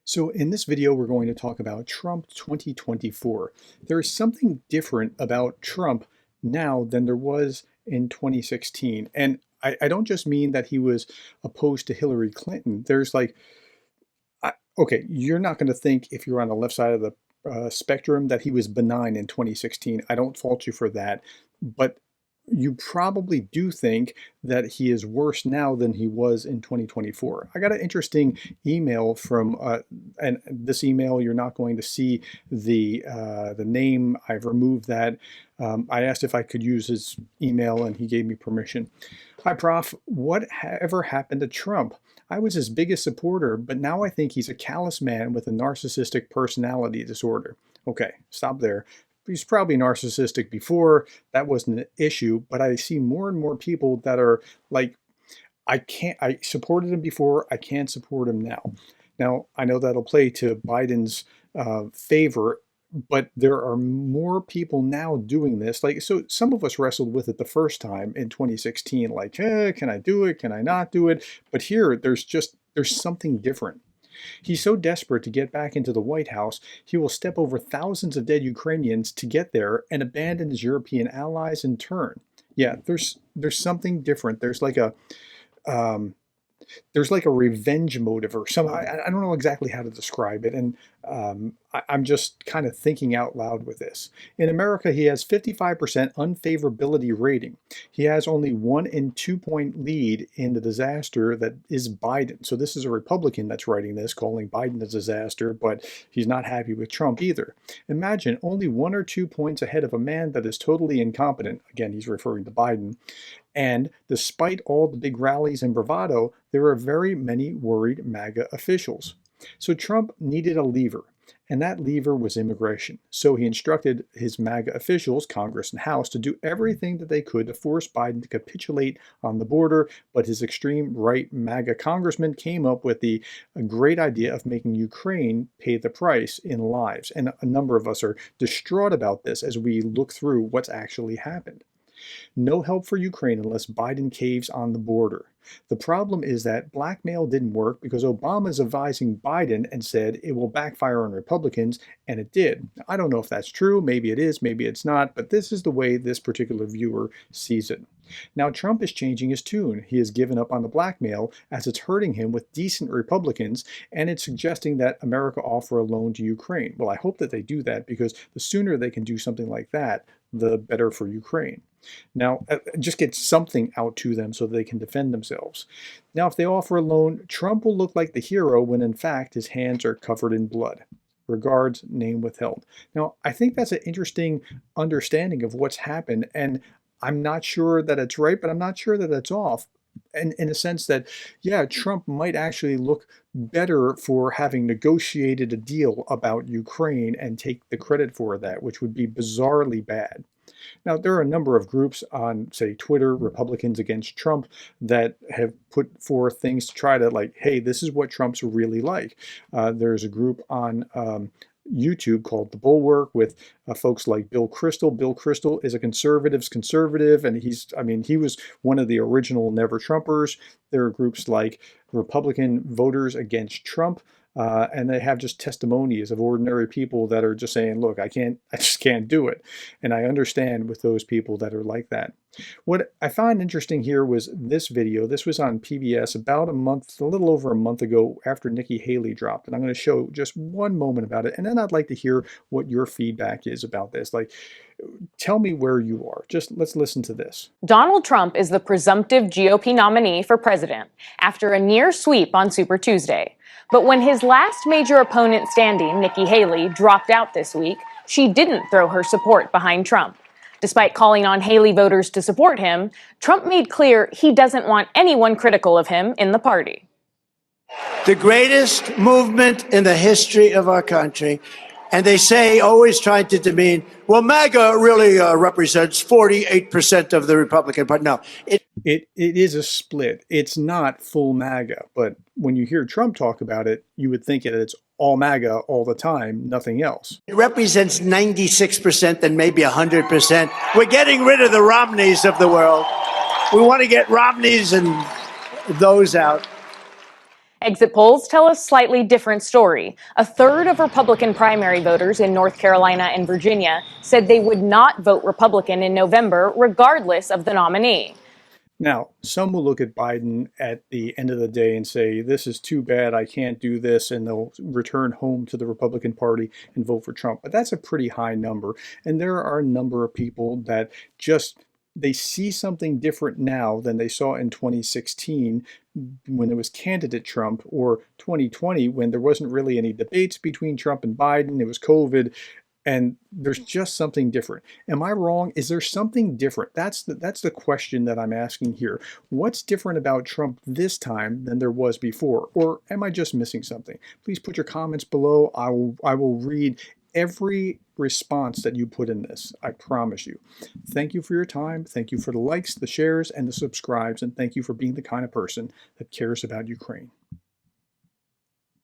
So in this video, we're going to talk about Trump 2024. There is something different about Trump now than there was in 2016. And I don't just mean that he was opposed to Hillary Clinton. There's okay, you're not going to think if you're on the left side of the spectrum that he was benign in 2016. I don't fault you for that. But you probably do think that he is worse now than he was in 2024. I got an interesting email from, and this email you're not going to see the name. I've removed that. I asked if I could use his email, and he gave me permission. Hi, Prof. Whatever happened to Trump? I was his biggest supporter, but now I think he's a callous man with a narcissistic personality disorder. Okay, stop there. He's probably narcissistic before, that wasn't an issue, but I see more and more people that are like, I supported him before, I can't support him now. Now, I know that'll play to Biden's favor, but there are more people now doing this. So some of us wrestled with it the first time in 2016, like, can I do it? Can I not do it? But here, there's something different. He's so desperate to get back into the White House, he will step over thousands of dead Ukrainians to get there and abandon his European allies in turn. Yeah, there's something different. There's like a revenge motive or something. I don't know exactly how to describe it, and I'm just kind of thinking out loud with this. In America, he has 55% unfavorability rating. He has only 1 and 2 point lead in the disaster that is Biden. So this is a Republican that's writing this, calling Biden a disaster, but he's not happy with Trump either. Imagine only 1 or 2 points ahead of a man that is totally incompetent. Again, he's referring to Biden. And despite all the big rallies and bravado, there are very many worried MAGA officials. So Trump needed a lever, and that lever was immigration. So he instructed his MAGA officials, Congress and House, to do everything that they could to force Biden to capitulate on the border. But his extreme right MAGA congressman came up with the great idea of making Ukraine pay the price in lives. And a number of us are distraught about this as we look through what's actually happened. No help for Ukraine unless Biden caves on the border. The problem is that blackmail didn't work because Obama is advising Biden and said it will backfire on Republicans, and it did. I don't know if that's true. Maybe it is, maybe it's not, but this is the way this particular viewer sees it. Now, Trump is changing his tune. He has given up on the blackmail as it's hurting him with decent Republicans, and it's suggesting that America offer a loan to Ukraine. Well, I hope that they do that, because the sooner they can do something like that, the better for Ukraine. Now, just get something out to them so they can defend themselves. Now, if they offer a loan, Trump will look like the hero when in fact his hands are covered in blood. Regards, name withheld. Now, I think that's an interesting understanding of what's happened, and I'm not sure that it's right, but I'm not sure that it's off. And in a sense that, yeah, Trump might actually look better for having negotiated a deal about Ukraine and take the credit for that, which would be bizarrely bad. Now, there are a number of groups on, say, Twitter, Republicans against Trump, that have put forth things to try to, like, hey, this is what Trump's really like. There's a group on YouTube called The Bulwark with folks like Bill Kristol. Bill Kristol is a conservative's conservative, and he was one of the original Never Trumpers. There are groups like Republican Voters Against Trump, and they have just testimonies of ordinary people that are just saying, look, I just can't do it. And I understand with those people that are like that. What I find interesting here was this video. This was on PBS about a little over a month ago after Nikki Haley dropped. And I'm going to show just one moment about it. And then I'd like to hear what your feedback is about this. Like, tell me where you are. Just let's listen to this. Donald Trump is the presumptive GOP nominee for president after a near sweep on Super Tuesday. But when his last major opponent standing, Nikki Haley, dropped out this week, she didn't throw her support behind Trump. Despite calling on Haley voters to support him, Trump made clear he doesn't want anyone critical of him in the party. The greatest movement in the history of our country. And they say, always trying to demean, well, MAGA really represents 48% of the Republican Party. No, it is a split. It's not full MAGA. But when you hear Trump talk about it, you would think it's all MAGA all the time, nothing else. It represents 96% and maybe 100%. We're getting rid of the Romneys of the world. We want to get Romneys and those out. Exit polls tell a slightly different story. A third of Republican primary voters in North Carolina and Virginia said they would not vote Republican in November, regardless of the nominee. Now, some will look at Biden at the end of the day and say, this is too bad, I can't do this, and they'll return home to the Republican Party and vote for Trump. But that's a pretty high number. And there are a number of people that just they see something different now than they saw in 2016 when it was candidate Trump, or 2020 when there wasn't really any debates between Trump and Biden. It was COVID. And there's just something different. Am I wrong? Is there something different? That's the question that I'm asking here. What's different about Trump this time than there was before? Or am I just missing something? Please put your comments below. I will read every response that you put in this. I promise you. Thank you for your time. Thank you for the likes, the shares, and the subscribes. And thank you for being the kind of person that cares about Ukraine.